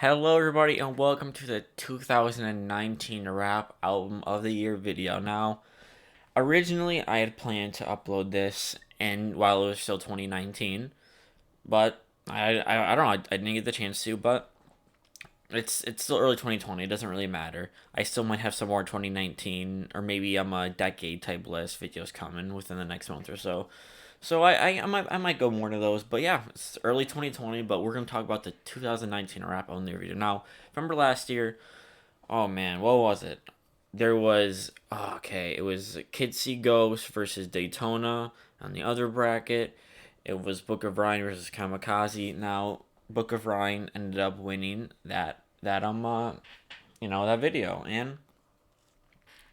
Hello, everybody, and welcome to the 2019 Rap Album of the Year video. Now, originally, I had planned to upload this, and while it was still 2019, but I don't know, I didn't get the chance to. But it's still early 2020. It doesn't really matter. I still might have some more 2019 or maybe a decade type list videos coming within the next month or so. So I might go more to those, but yeah, it's early 2020. But we're gonna talk about the 2019 Rap on the video. Now, remember last year? Oh man, what was it? There was okay. It was Kids See Ghost versus Daytona on the other bracket. It was Book of Ryan versus Kamikaze. Now, Book of Ryan ended up winning that video, and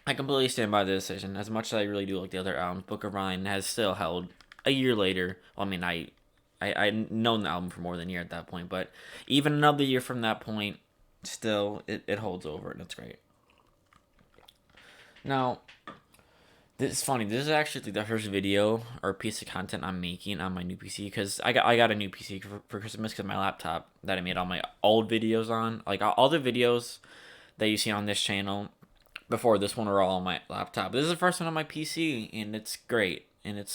I completely stand by the decision. As much as I really do like the other albums, Book of Ryan has still held a year later. Well, I mean, I known the album for more than a year at that point, but even another year from that point, still it holds over, and it's great. Now, this is funny. This is actually the first video or piece of content I'm making on my new PC because I got a new PC for Christmas because my laptop that I made all my old videos on, like all the videos that you see on this channel before this one are all on my laptop. This is the first one on my PC, and it's great. And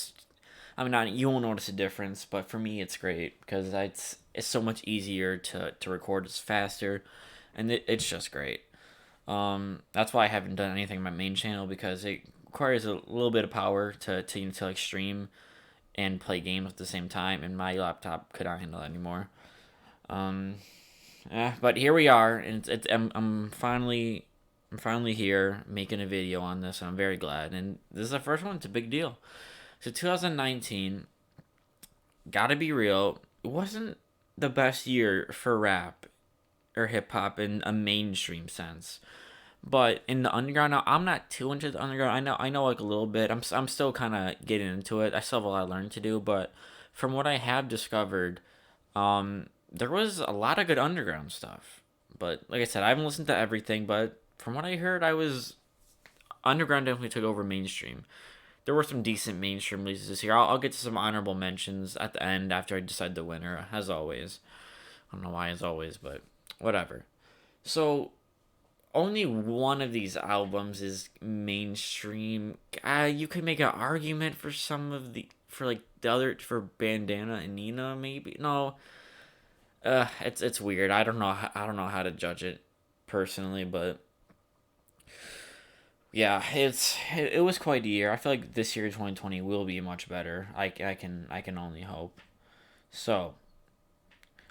I mean, you won't notice a difference, but for me, it's great because it's so much easier to record. It's faster, and it's just great. That's why I haven't done anything on my main channel because it requires a little bit of power to like stream and play games at the same time, and my laptop could not handle that anymore. Um, but here we are, and I'm finally here making a video on this, and I'm very glad. And this is the first one. It's a big deal. So 2019, gotta be real, it wasn't the best year for rap or hip hop in a mainstream sense. But in the underground, now I'm not too into the underground. I know like a little bit. I'm still kind of getting into it. I still have a lot of learning to do, but from what I have discovered, there was a lot of good underground stuff. But like I said, I haven't listened to everything, but from what I heard, I was underground definitely took over mainstream. There were some decent mainstream releases this year. I'll get to some honorable mentions at the end after I decide the winner, as always. I don't know why as always, but whatever. So only one of these albums is mainstream. You could make an argument for some of for like the other for Bandana and Nina maybe. No, it's weird. I don't know how to judge it personally, but yeah, it was quite a year. I feel like this year 2020 will be much better. I can only hope. So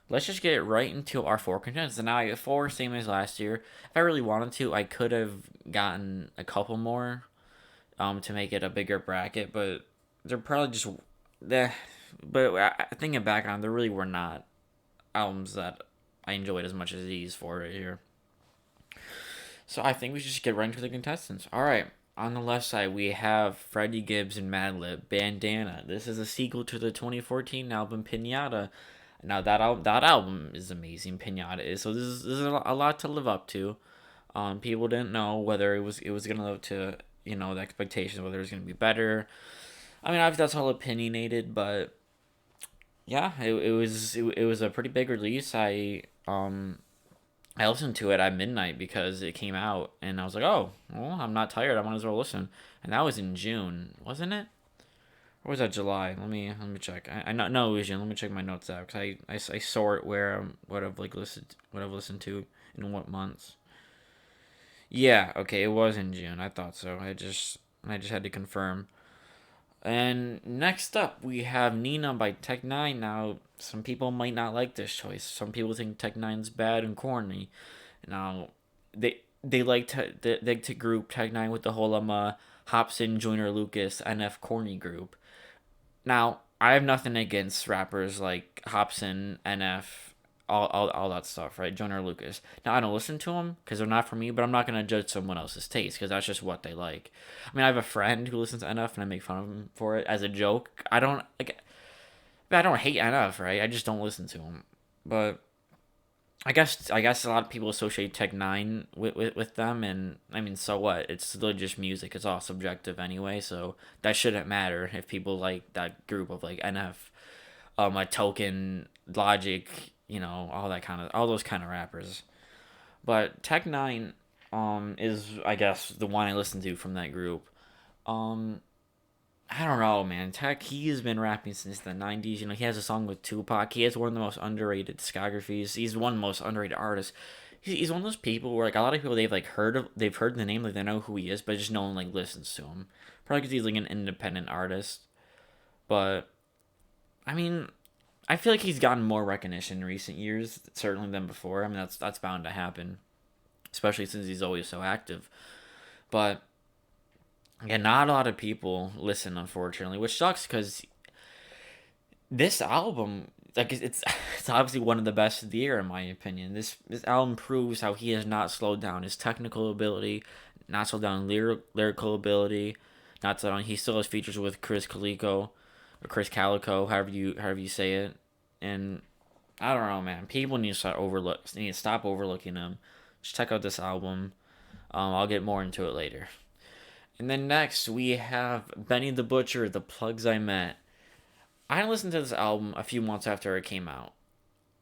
let's just get right into our four contenders. And now I get four, same as last year. If I really wanted to, I could have gotten a couple more, to make it a bigger bracket, but they're probably just the. But thinking back on, there really were not albums that I enjoyed as much as these four right here. So I think we should just get right into the contestants. All right. On the left side, we have Freddie Gibbs and Madlib, Bandana. This is a sequel to the 2014 album Pinata. Now that album is amazing. Pinata is, so this is a lot to live up to. People didn't know whether it was gonna live up to the expectations, whether it was gonna be better. I mean, obviously that's all opinionated, but yeah, it was a pretty big release. I listened to it at midnight because it came out, and I was like, oh, well, I'm not tired. I might as well listen. And that was in June, wasn't it? Or was that July? Let me check. I know no, it was June. Let me check my notes out because I sort where what I've listened to in what months. Yeah, okay, it was in June. I thought so. I just had to confirm. And next up, we have Nina by Tech Nine. Now, some people might not like this choice. Some people think Tech Nine's bad and corny. Now, they like to group Tech Nine with the whole Hobson, Joyner Lucas, NF corny group. Now, I have nothing against rappers like Hobson, NF, all that stuff, right? Joyner Lucas. Now, I don't listen to them because they're not for me, but I'm not going to judge someone else's taste because that's just what they like. I mean, I have a friend who listens to NF and I make fun of him for it as a joke. I don't hate NF, right? I just don't listen to him. But I guess a lot of people associate Tech Nine with them, and I mean, so what? It's still just music. It's all subjective anyway, so that shouldn't matter if people like that group of like NF, a Token, Logic, all those kind of rappers. But Tech Nine, is I guess the one I listen to from that group. Um, I don't know, man. Tech, he has been rapping since the '90s. He has a song with Tupac. He has one of the most underrated discographies. He's one of the most underrated artists. He's one of those people where like a lot of people they've heard the name, like they know who he is, but just no one like listens to him. Probably because he's like an independent artist. But I mean, I feel like he's gotten more recognition in recent years, certainly than before. I mean, that's bound to happen, especially since he's always so active. But yeah, not a lot of people listen, unfortunately, which sucks because this album, like it's obviously one of the best of the year in my opinion. This album proves how he has not slowed down his technical ability, not slowed down lyrical ability, not slowed down. He still has features with Chris Calico, or Chris Calico, however you say it, and I don't know, man. People need to stop overlooking him. Just check out this album. I'll get more into it later. And then next we have Benny the Butcher, The Plugs I Met. I listened to this album a few months after it came out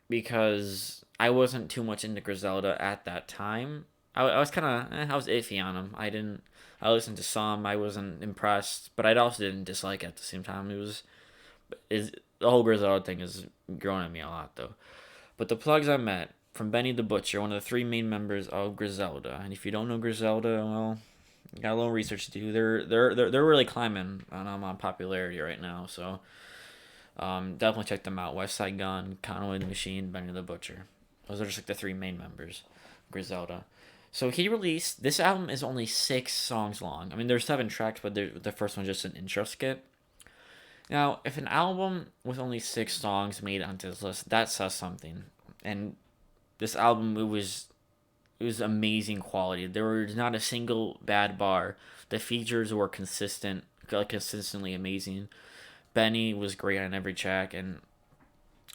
because I wasn't too much into Griselda at that time. I was kind of I was iffy on him. I listened to some. I wasn't impressed, but I also didn't dislike it at the same time. Is the whole Griselda thing is growing on me a lot though. But The Plugs I Met from Benny the Butcher, one of the three main members of Griselda. And if you don't know Griselda, well, you got a little research to do. They're really climbing on popularity right now. So definitely check them out. West Side Gun, Conway the Machine, Benny the Butcher. Those are just like the three main members. Griselda. So he released this album is only 6 songs long. I mean, there's 7 tracks, but the first one's just an intro skit. Now, if an album with only 6 songs made it onto this list, that says something. And this album, it was amazing quality. There was not a single bad bar. The features were consistently amazing. Benny was great on every track, and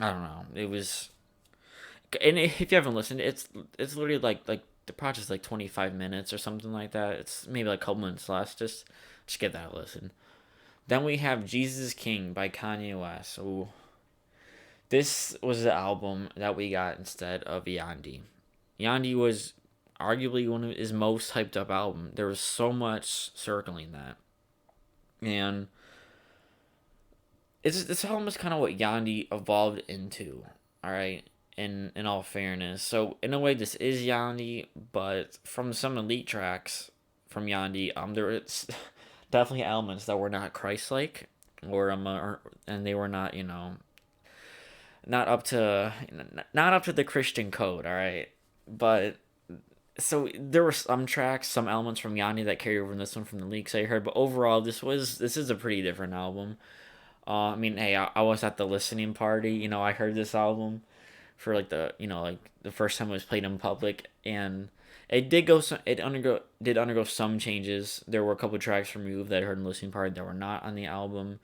I don't know, it was. And if you haven't listened, it's literally like the project's like 25 minutes or something like that. It's maybe like a couple minutes less. Just get that listen. Then we have Jesus is King by Kanye West. Ooh. This was the album that we got instead of Yandi. Yandi was arguably one of his most hyped up album. There was so much circling that. And it's almost kind of what Yandi evolved into. All right, in all fairness. So in a way, this is Yandi, but from some elite tracks from Yandi, there was definitely elements that were not Christ-like, and they were not not up to the Christian code. All right, but. So there were some tracks, some elements from Yanni that carry over in this one from the leaks I heard, but overall this is a pretty different album. I mean, hey, I was at the listening party. I heard this album for like the first time it was played in public, and it undergo some changes. There were a couple tracks removed that I heard in the listening party that were not on the album,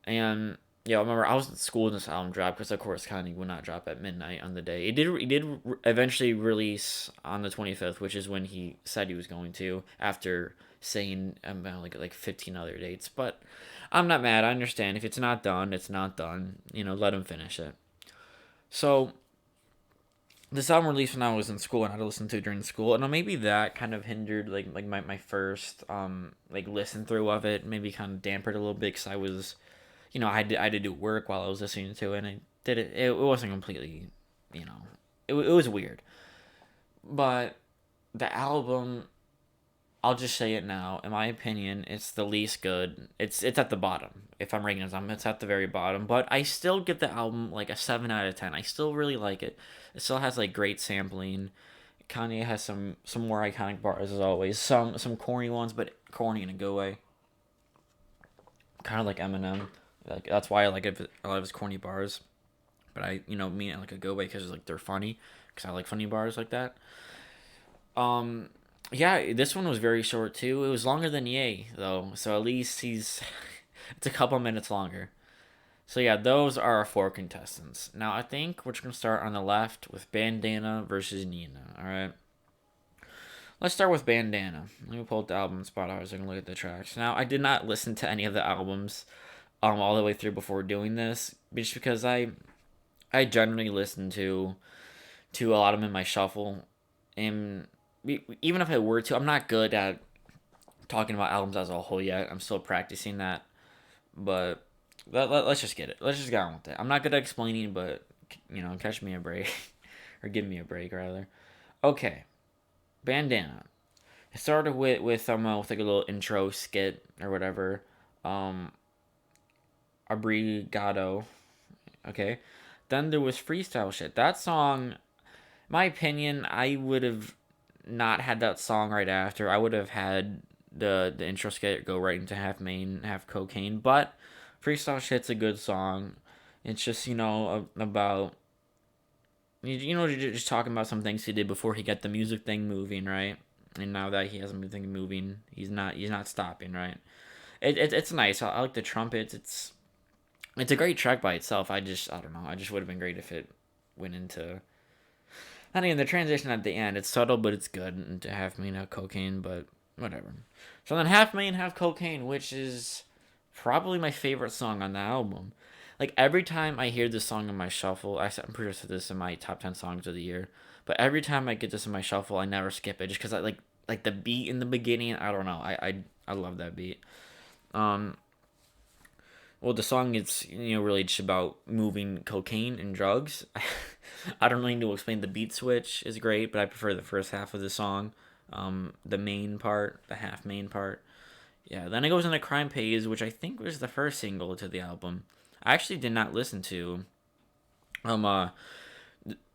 and yeah, I remember I was at school when this album dropped because of course Kanye would not drop at midnight on the day. It did eventually release on the 25th, which is when he said he was going to after saying about like 15 other dates. But I'm not mad. I understand if it's not done, it's not done. Let him finish it. So this album released when I was in school and I had to listen to it during school, and maybe that kind of hindered like my first like listen through of it. Maybe kind of dampened a little bit because I was I had to do work while I was listening to it, and I did it. It wasn't completely, it was weird. But the album, I'll just say it now. In my opinion, it's the least good. It's at the bottom. If I'm ranking it, it's at the very bottom. But I still give the album like a 7 out of 10. I still really like it. It still has like great sampling. Kanye has some more iconic bars as always. Some corny ones, but corny in a good way. Kind of like Eminem. Like that's why I like it, a lot of his corny bars, but I mean it like a good way because like they're funny. Because I like funny bars like that. Yeah, this one was very short too. It was longer than Ye though, so at least he's it's a couple minutes longer. So yeah, those are our 4 contestants. Now I think we're just gonna start on the left with Bandana versus Nina. All right. Let's start with Bandana. Let me pull up the album spot. I was gonna look at the tracks. Now I did not listen to any of the albums all the way through before doing this, just because I generally listen to a lot of them in my shuffle, and even if I were to, I'm not good at talking about albums as a whole yet. I'm still practicing that, but let's just get it. Let's just get on with it. I'm not good at explaining, but catch me a break or give me a break rather. Okay, Bandana. It started with like a little intro skit or whatever. Um, Abrigado. Okay, then there was freestyle shit. That song, my opinion, I would have not had that song right after. I would have had the intro skit go right into half main, half cocaine. But freestyle shit's a good song. It's just about just talking about some things he did before he got the music thing moving, right? And now that he has a music thing moving, he's not stopping, right? It's nice. I like the trumpets. It's a great track by itself. I don't know. I just would have been great if it went into. I mean, the transition at the end, it's subtle, but it's good. And to half main, half cocaine, but whatever. So then half main, half cocaine, which is probably my favorite song on the album. Like every time I hear this song in my shuffle, I'm pretty sure I said this in my top 10 songs of the year. But every time I get this in my shuffle, I never skip it just because I like the beat in the beginning. I don't know. I love that beat. Um, well, the song is really just about moving cocaine and drugs. I don't really need to explain. The beat switch is great, but I prefer the first half of the song. The main part, the half main part. Yeah, then it goes into Crime Pays, which I think was the first single to the album. I actually did not listen to. Um, uh,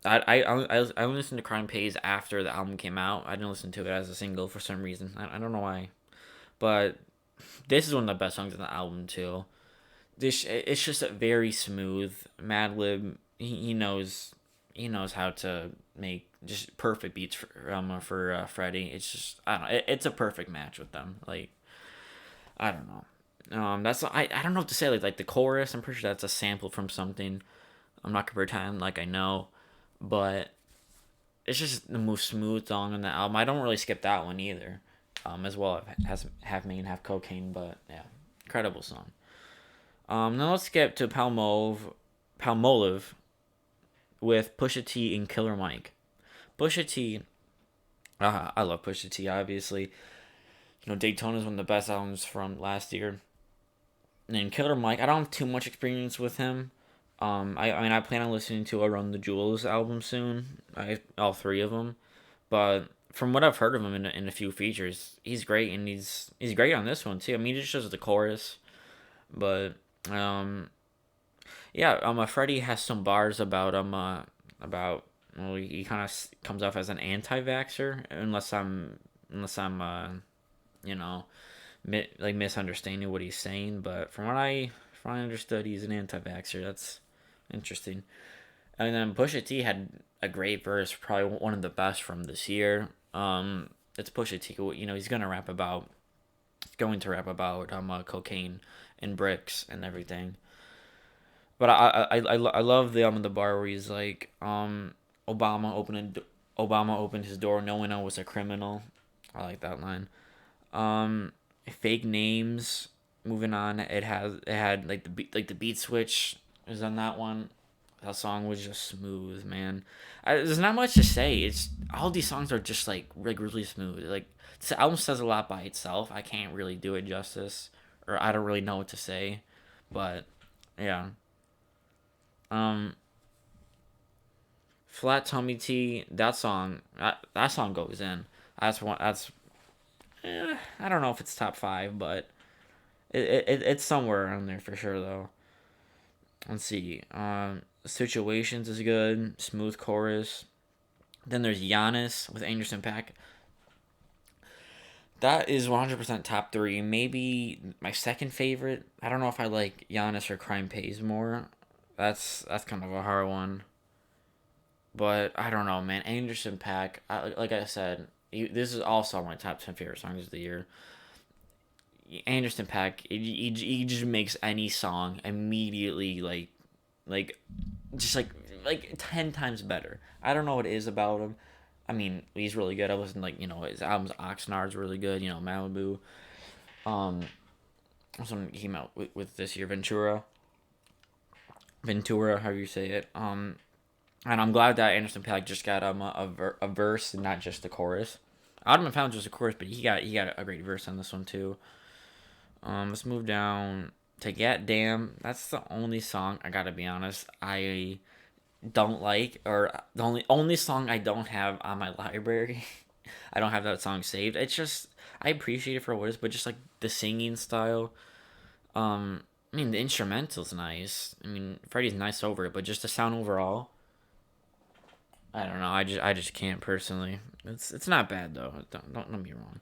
I listened to Crime Pays after the album came out. I didn't listen to it as a single for some reason. I don't know why, but this is one of the best songs on the album too. This it's just a very smooth Madlib. He knows how to make just perfect beats for Freddie. It's just I don't know. It's a perfect match with them. Like I don't know. That's I don't know what to say. Like the chorus, I'm pretty sure that's a sample from something. I'm not gonna pretend like I know, but it's just the most smooth song on the album. I don't really skip that one either. As well, it has half main, half cocaine, but yeah, incredible song. Now let's skip to Palmolive with Pusha T and Killer Mike. Pusha T, I love Pusha T. Obviously, Daytona is one of the best albums from last year. And then Killer Mike, I don't have too much experience with him. I mean, I plan on listening to a Run the Jewels album soon. All three of them, but from what I've heard of him in a few features, he's great, and he's great on this one too. I mean, he just shows the chorus, but yeah, Freddie has some bars about well, he kind of comes off as an anti-vaxer unless I'm you know misunderstanding what he's saying. But from what I understood, he's an anti-vaxer. That's interesting. And then Pusha T had a great verse, probably one of the best from this year. It's Pusha T. He's going to rap about cocaine and bricks and everything. But I love the bar where he's like Obama opened his door, no one else was a criminal. I like that line. Um, Fake names. Moving on, it had like the beat switch is on that one. That song was just smooth, man. There's not much to say. It's all these songs are just like really smooth. Like this album says a lot by itself. I can't really do it justice, or I don't really know what to say, but yeah. Um, Flat Tummy Tea. That song goes in. That's one. I don't know if it's top five, but it's somewhere around there for sure though. Let's see. Situations is good. Smooth chorus. Then there's Giannis with Anderson Paak. That is 100% top three. Maybe my second favorite. I don't know if I like Giannis or Crime Pays more. That's kind of a hard one. But I don't know, man. Anderson Paak. Like I said, this is also my top 10 favorite songs of the year. Anderson Paak. He just makes any song immediately like just like 10 times better. I don't know what it is about him. I mean, he's really good. I listened his albums Oxnard's really good. Malibu. Um, Something he came out with this year, Ventura. Ventura, however you say it. And I'm glad that Anderson .Paak just got a verse and not just the chorus. I would have found just a chorus, but he got a great verse on this one too. Let's move down to Get Damn. That's the only song, I gotta be honest, I don't like, or the only song I don't have on my library. I don't have that song saved. It's just, I appreciate it for what it is, but just like the singing style. I mean, the instrumental's nice. I mean, Freddie's nice over it, but just the sound overall, I don't know. I just can't personally. It's not bad though. Don't get me wrong.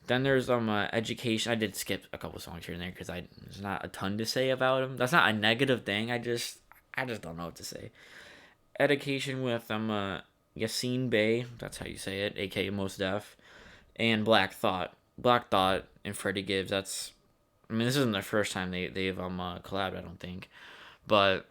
Then there's Education. I did skip a couple songs here and there because I there's not a ton to say about them. That's not a negative thing. I just don't know what to say. Education with Yassine Bey. That's how you say it, aka Mos Def, and Black Thought. Black Thought and Freddie Gibbs. That's, I mean, this isn't the first time they've collabed, I don't think, but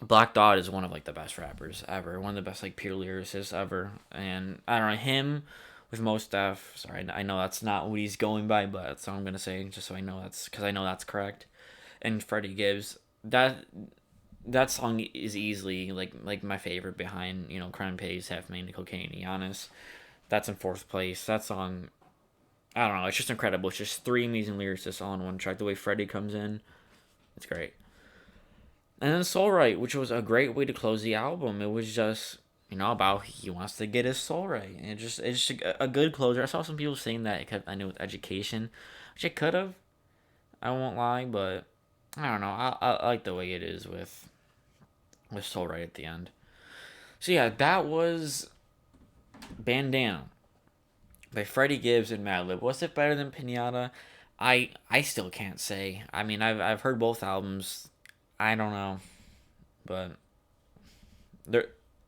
Black Thought is one of like the best rappers ever, one of the best like pure lyricists ever, and I don't know him with most stuff. Sorry, I know that's not what he's going by, but that's what I'm gonna say, just so I know that's, because I know that's correct. And Freddie Gibbs, that song is easily like my favorite behind Crime Pays, Half Million, Cocaine, Giannis. That's in fourth place. That song, I don't know, it's just incredible. It's just three amazing lyricists all on one track. The way Freddie comes in, it's great. And then Soul Right, which was a great way to close the album. It was just, about he wants to get his soul right. And it's just a good closer. I saw some people saying that it kept ending with Education, which it could have. I won't lie, but I don't know. I like the way it is with Soul Right at the end. So yeah, that was Bandana by Freddie Gibbs and Madlib. Was it better than Pinata? I still can't say. I mean, I've heard both albums. I don't know, but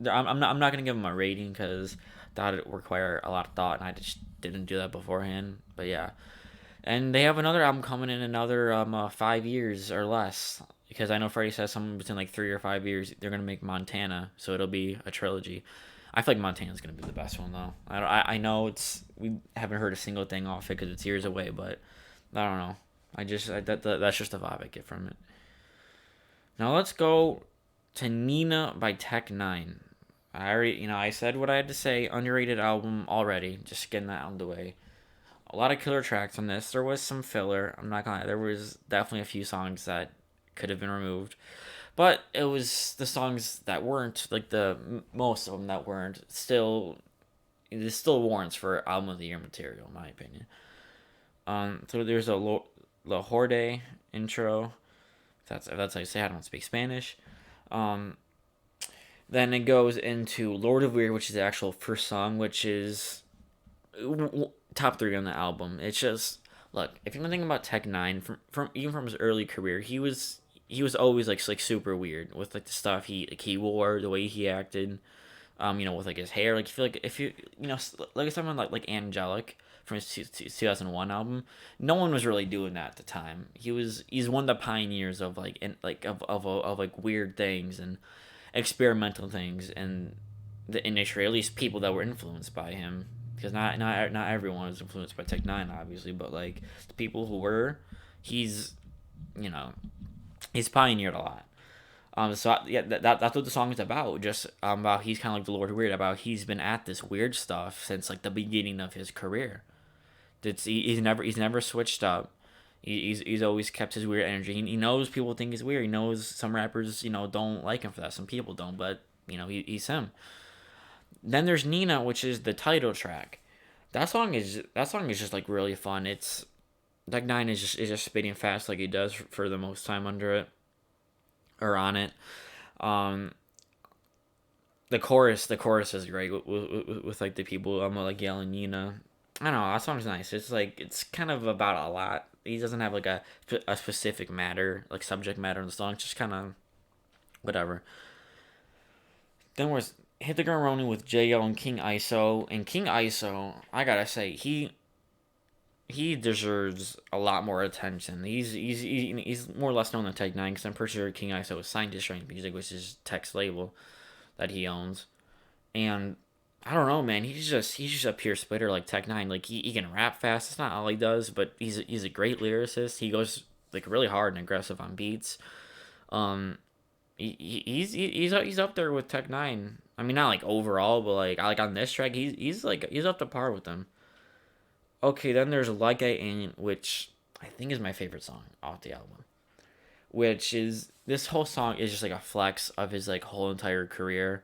I'm not gonna give them a rating because that would require a lot of thought, and I just didn't do that beforehand. But yeah, and they have another album coming in another 5 years or less, because I know Freddie says something between like 3 or 5 years they're gonna make Montana, so it'll be a trilogy. I feel like Montana's gonna be the best one though. I know we haven't heard a single thing off it because it's years away, but I don't know. That's just the vibe I get from it. Now let's go to Nina by Tech Nine. I already, I said what I had to say. Underrated album already. Just getting that out of the way. A lot of killer tracks on this. There was some filler. I'm not gonna lie. There was definitely a few songs that could have been removed, but it was the songs that weren't, like the most of them that weren't, still, it still warrants for album of the year material in my opinion. So there's a La Horde intro. If that's how you say it. I don't speak Spanish. Um, then it goes into Lord of Weird, which is the actual first song, which is top three on the album. It's just, look, if you're thinking about Tech Nine, from even from his early career, he was always like super weird with like the stuff he wore, the way he acted. With like his hair. Like, I feel like if like someone like Angelic from his 2001 album, no one was really doing that at the time. He's one of the pioneers of like of like weird things and experimental things in the industry. At least people that were influenced by him, because not everyone was influenced by Tech Nine, obviously, but like the people who were, he's you know he's pioneered a lot. So yeah, that's what the song is about. Just about he's kind of like the Lord of Weird. About he's been at this weird stuff since like the beginning of his career. He's never switched up. He's always kept his weird energy. He knows people think he's weird. He knows some rappers don't like him for that. Some people don't, but he's him. Then there's Nina, which is the title track. That song is just like really fun. It's like Nine is just spitting fast like he does for the most time under it or on it. Um, the chorus is great with like the people like yelling Nina. I don't know, that song's nice. It's like it's kind of about a lot. He doesn't have like a specific matter, like subject matter in the song. It's just kind of whatever. Then was Hit the Ground Running with J.O. and King ISO. And King ISO, I gotta say, he deserves a lot more attention. He's more or less known than Tech Nine, because I'm pretty sure King ISO was signed to Strength Music, which is Tech's label that he owns. And I don't know, man. He's just a pure spitter like Tech Nine. Like he can rap fast. That's not all he does, but he's a great lyricist. He goes like really hard and aggressive on beats. Um, He's up there with Tech Nine. I mean, not like overall, but like on this track, he's up to par with them. Okay, then there's Like I Ain't, which I think is my favorite song off the album. Which is this whole song is just like a flex of his like whole entire career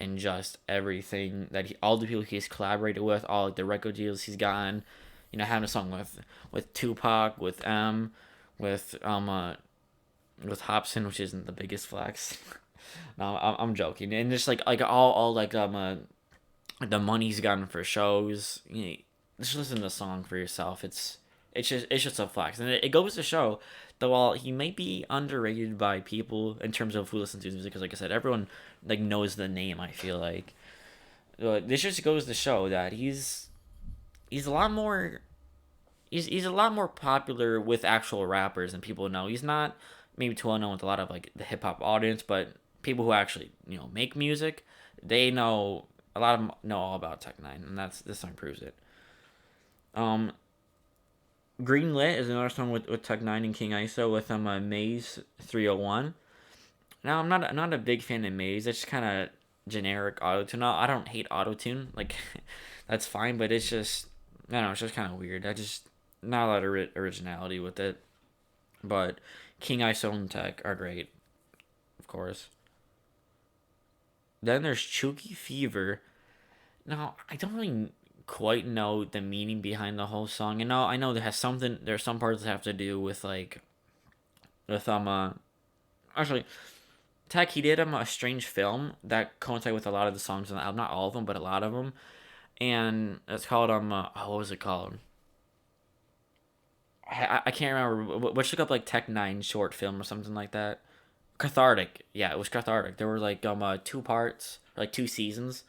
and just everything that all the people he's collaborated with, all like the record deals he's gotten. You know, having a song with Tupac, with with Hobson, which isn't the biggest flex. No, I'm joking, and just like all like the money he's gotten for shows. You know, just listen to the song for yourself. It's just a flex, and it goes to show that while he may be underrated by people in terms of who listens to his music, because like I said, everyone like knows the name. I feel like this just goes to show that he's a lot more he's a lot more popular with actual rappers than people know. He's not maybe too well known with a lot of like the hip hop audience, but people who actually make music, they know a lot of them know all about Tech Nine, and that's this song proves it. Um, Greenlit is another song with Tech Nine and King ISO with Maze 301. Now I'm not a big fan of Maze. It's just kind of generic autotune. Now I don't hate autotune, like that's fine, but it's just I don't know. It's just kind of weird. I just not a lot of originality with it. But King ISO and Tech are great, of course. Then there's Chuki Fever. Now I don't really quite know the meaning behind the whole song. And now I know there has something. There's some parts that have to do with like with actually Tech, he did a strange film that coincided with a lot of the songs on the album. Not all of them, but a lot of them. And it's called what was it called? I can't remember. Let's look up like Tech Nine short film or something like that. Cathartic, yeah, it was cathartic. There were like 2 parts, like 2 seasons,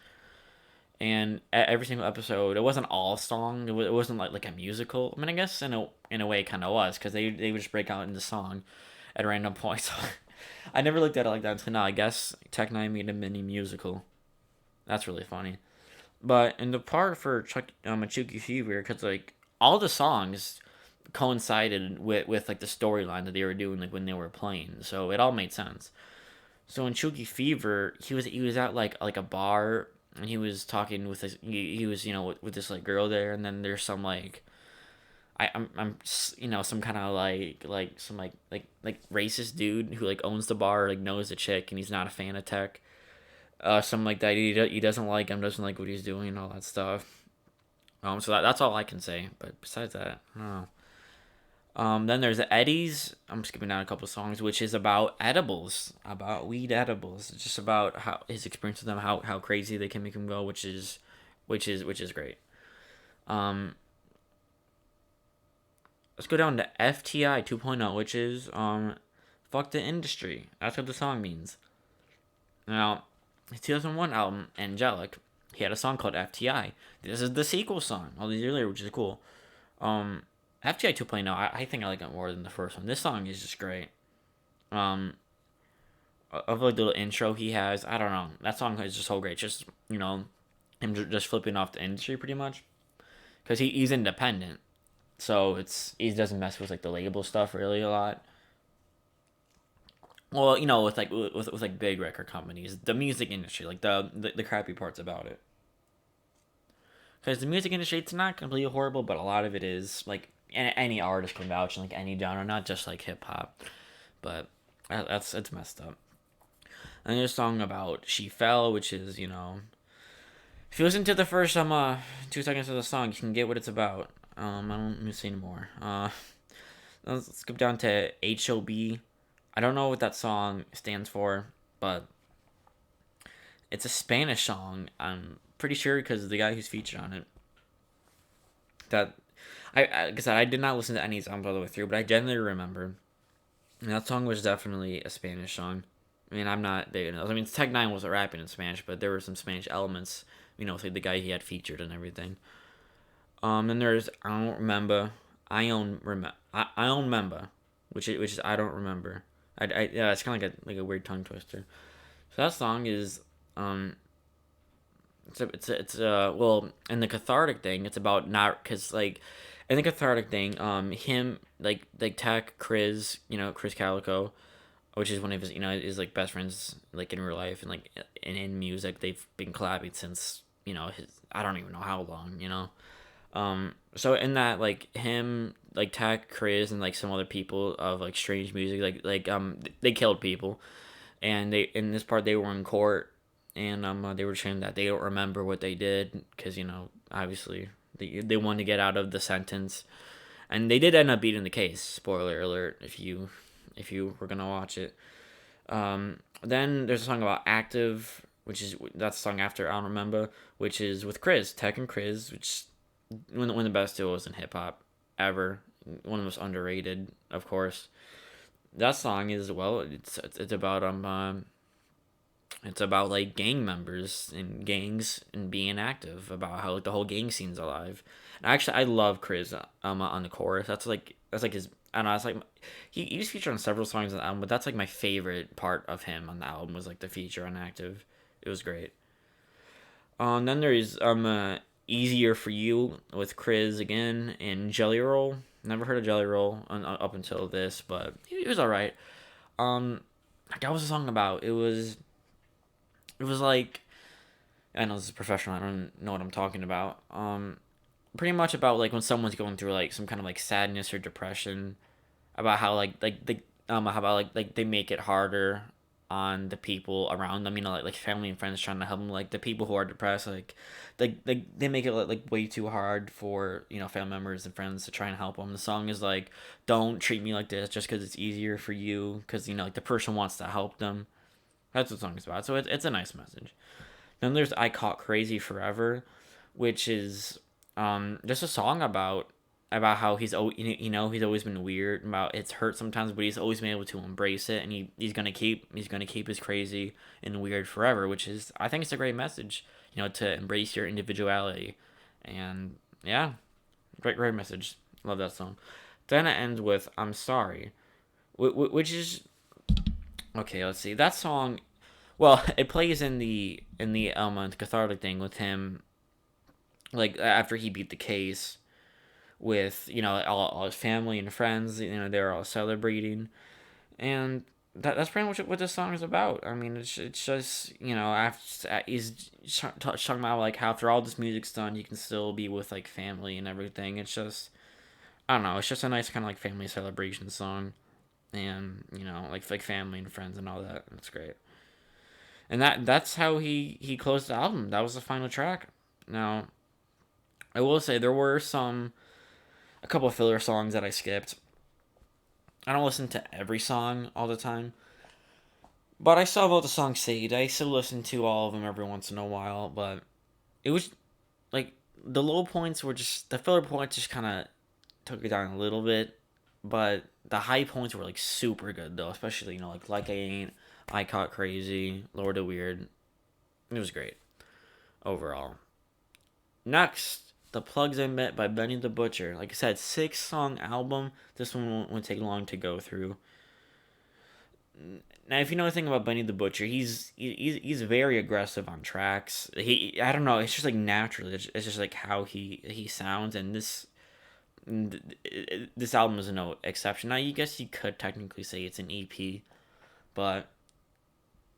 and every single episode, it wasn't all song. It wasn't like a musical. I mean, I guess in a way, it kind of was because they would just break out into song at random points. I never looked at it like that until now. I guess Tech Nine made a mini musical. That's really funny. But in the part for Chucky Fever, because like all the songs coincided with like the storyline that they were doing like when they were playing, so it all made sense. So in Chucky Fever, he was at like a bar and he was talking with this he was with this like girl there, and then there's some like I'm some kind of like some like racist dude who like owns the bar, like knows the chick, and he's not a fan of Tech. Something like that. He doesn't like him, doesn't like what he's doing, all that stuff. So that's all I can say. But besides that, I don't know. Then there's Eddie's. I'm skipping down a couple songs, which is about edibles, about weed edibles. It's just about how his experience with them, how crazy they can make him go, which is great. Um, let's go down to FTI 2.0, which is fuck the industry. That's what the song means. Now, his 2001 album Angelic, he had a song called FTI. This is the sequel song all these years later, which is cool. Um, FTI 2.0, I think I like it more than the first one. This song is just great. Um, of like the little intro he has, I don't know. That song is just so great. Just him just flipping off the industry pretty much, because he's independent, so he doesn't mess with like the label stuff really a lot. Well, with like with like big record companies, the music industry, like the crappy parts about it. Because the music industry, it's not completely horrible, but a lot of it is like any artist can vouch in like any genre, not just like hip hop. But it's messed up. And there's a song about She Fell, which is if you listen to the first 2 seconds of the song, you can get what it's about. I don't miss anymore. Let's skip down to HOB. I don't know what that song stands for, but it's a Spanish song. I'm pretty sure because the guy who's featured on it. That like I said, I did not listen to any songs all the way through, but I genuinely remember. And that song was definitely a Spanish song. I mean, I'm not big enough. I mean, Tech Nine wasn't rapping in Spanish, but there were some Spanish elements. Like the guy he had featured and everything. Then there's I don't remember. I own member, which is I don't remember. Yeah, it's kind of like a weird tongue twister. So that song is well, in the cathartic thing, it's about not because like in the cathartic thing, him like Tech, Chris, Chris Calico, which is one of his, his like best friends, like in real life and like in music. They've been collabing since his, I don't even know how long. So in that, like him, like Tech, Chris, and like some other people of like strange music, they killed people, and they in this part they were in court, and they were saying that they don't remember what they did because obviously they wanted to get out of the sentence, and they did end up beating the case. Spoiler alert if you were gonna watch it. Then there's a song about Active, which is that's the song after I don't remember, which is with Chris, Tech and Chris, which one of the best duos in hip hop ever. One of the most underrated, of course. That song is well. It's about it's about like gang members and gangs and being active. About how like the whole gang scene's alive. And actually, I love Chris on the chorus. That's like his. I don't know. It's like he was featured on several songs on the album, but that's like my favorite part of him on the album was like the feature on Active. It was great. Then there's Easier for You with Chris again and Jelly Roll. Never heard of Jelly Roll up until this, but it was alright. Like that was a song about. It was like I know this is professional. I don't know what I'm talking about. Pretty much about like when someone's going through like some kind of like sadness or depression, about how how about like they make it harder on the people around them, like family and friends trying to help them, like the people who are depressed, they make it like way too hard for family members and friends to try and help them. The song is like, don't treat me like this just because it's easier for you, because like the person wants to help them. That's what the song is about, so it's a nice message. Then there's I Caught Crazy Forever, which is just a song about how he's always been weird, about it's hurt sometimes, but he's always been able to embrace it, and he's gonna keep his crazy and weird forever, which is, I think, it's a great message, to embrace your individuality. And yeah, great message. Love that song. Then it ends with I'm Sorry, which is okay. Let's see that song. Well, it plays in the cathartic thing with him, like after he beat the case with all his family and friends. They're all celebrating, and that's pretty much what this song is about. I mean, it's just after he's talking about like how after all this music's done, you can still be with like family and everything. It's just, I don't know. It's just a nice kind of like family celebration song, and like family and friends and all that. It's great. And that's how he closed the album. That was the final track. Now, I will say there were a couple of filler songs that I skipped. I don't listen to every song all the time, but I saw about the song Sade. I still listen to all of them every once in a while, but it was like the low points were just the filler points just kind of took it down a little bit, but the high points were like super good though, especially like I Ain't, I Caught Crazy, Lord of Weird. It was great overall. Next, The Plugs I Met by Benny the Butcher. Like I said, 6-song album. This one won't take long to go through. Now, if you know anything about Benny the Butcher, he's very aggressive on tracks. I don't know. It's just like naturally. It's just like how he sounds, and this album is no exception. Now, you guess you could technically say it's an EP, but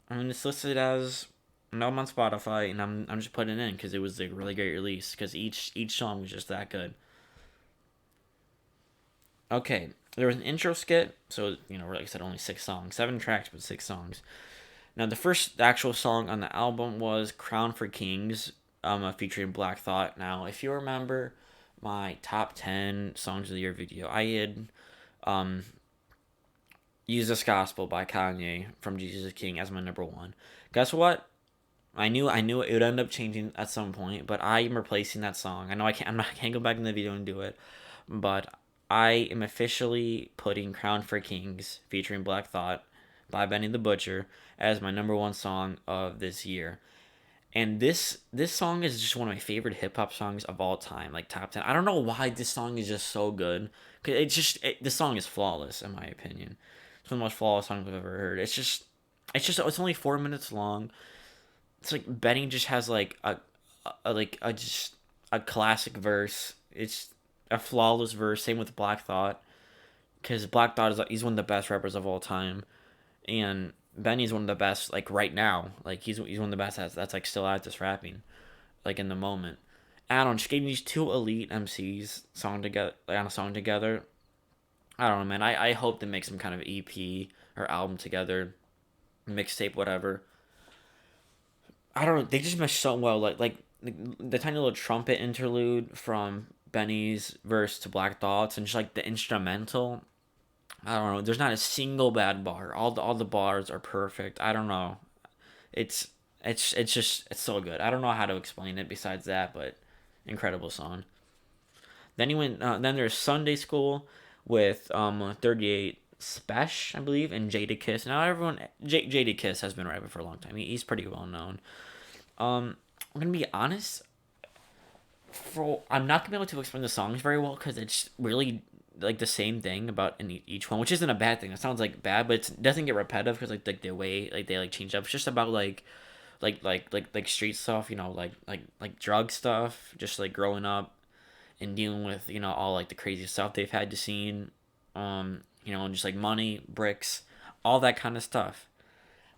I mean it's listed as an album on Spotify, and I'm just putting it in because it was a really great release. Because each song was just that good. Okay, there was an intro skit, so like I said, only 6 songs, 7 tracks, but 6 songs. Now the first actual song on the album was "Crown for Kings," featuring Black Thought. Now, if you remember my top 10 songs of the year video, I had um used "This Gospel" by Kanye from Jesus is King as my number one. Guess what? I knew it would end up changing at some point, but I am replacing that song. I know I can't go back in the video and do it, but I am officially putting "Crown for Kings" featuring Black Thought by Benny the Butcher as my number one song of this year. And this song is just one of my favorite hip hop songs of all time, like top 10. I don't know why this song is just so good, cause this song is flawless in my opinion. It's one of the most flawless songs I've ever heard. It's only 4 minutes long. It's like Benny just has like a just a classic verse. It's a flawless verse. Same with Black Thought, because Black Thought he's one of the best rappers of all time, and Benny's one of the best like right now. Like he's one of the best that's like still at this rapping like in the moment. I don't know, just getting these two elite MCs song together like, on a song together. I don't know, man. I hope they make some kind of EP or album together, mixtape, whatever. I don't know. They just mesh so well. Like the tiny little trumpet interlude from Benny's verse to Black Thoughts, and just like the instrumental. I don't know. There's not a single bad bar. All the bars are perfect. I don't know. It's it's just it's so good. I don't know how to explain it besides that, but incredible song. Then he went. Then there's Sunday School with 38 Spesh, I believe, and Jadakiss. Now everyone Jadakiss has been rapping for a long time. He's pretty well known. I'm gonna be honest. I'm not gonna be able to explain the songs very well because it's really like the same thing about in each one, which isn't a bad thing. It sounds like bad, but it doesn't get repetitive because like the way like they like change up. It's just about like street stuff, like drug stuff, just like growing up and dealing with all like the crazy stuff they've had to see, and just like money, bricks, all that kind of stuff.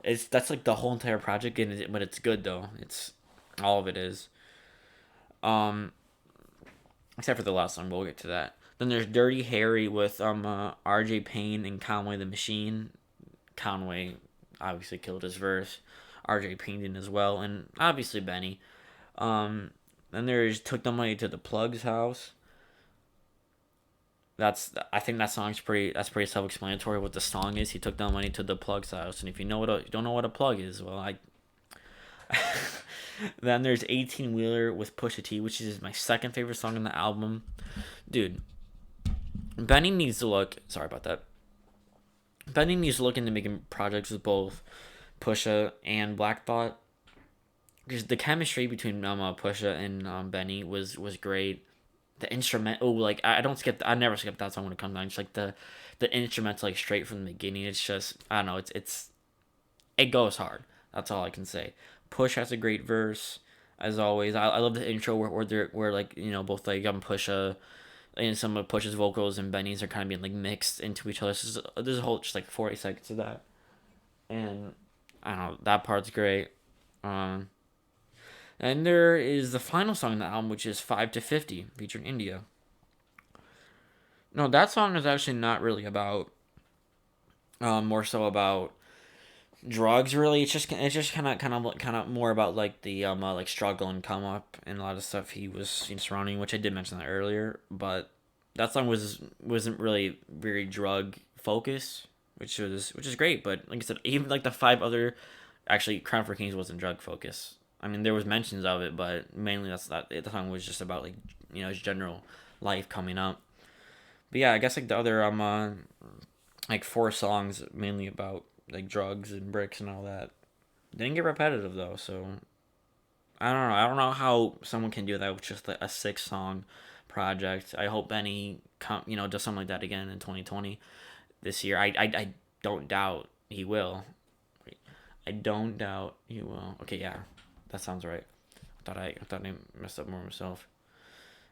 That's like the whole entire project, but it's good though. It's all of it is. Um, Except for the last song, but we'll get to that. Then there's Dirty Harry with R.J. Payne and Conway the Machine. Conway obviously killed his verse. R.J. Payne did as well, and obviously Benny. Um, then there's Took the Money to the Plug's House. I think that song's pretty self-explanatory what the song is. He took the money to the plug's house, and if you don't know what a plug is, well, I then there's 18 Wheeler with Pusha T, which is my second favorite song on the album. Dude, Benny needs to look. Sorry about that. Benny needs to look into making projects with both Pusha and Black Thought, because the chemistry between Pusha and Benny was great. The instrument, oh, like I never skip that song when it comes on. Just like the instrumental, like straight from the beginning. It's just I don't know. It goes hard. That's all I can say. Push has a great verse, as always. I love the intro where like both like Pusha and some of Push's vocals and Benny's are kind of being like mixed into each other. So there's a whole just like 40 seconds of that, and I don't know, that part's great. Um, and there is the final song in the album, which is 5 to 50, featuring India. No, that song is actually not really about more so about drugs, really. It's just kind of more about like the like struggle and come up and a lot of stuff he was surrounding, which I did mention that earlier. But that song wasn't really very drug focused, which is great. But like I said, even like the five other, actually, Crown for Kings wasn't drug focused. I mean, there was mentions of it, but mainly that's not. The song was just about like his general life coming up. But yeah, I guess like the other like four songs mainly about like drugs and bricks and all that. Didn't get repetitive though, so I don't know. I don't know how someone can do that with just like a 6 song project. I hope Benny does something like that again in 2020 this year. I don't doubt he will. I don't doubt he will. Okay, yeah, that sounds right. I thought I messed up more myself.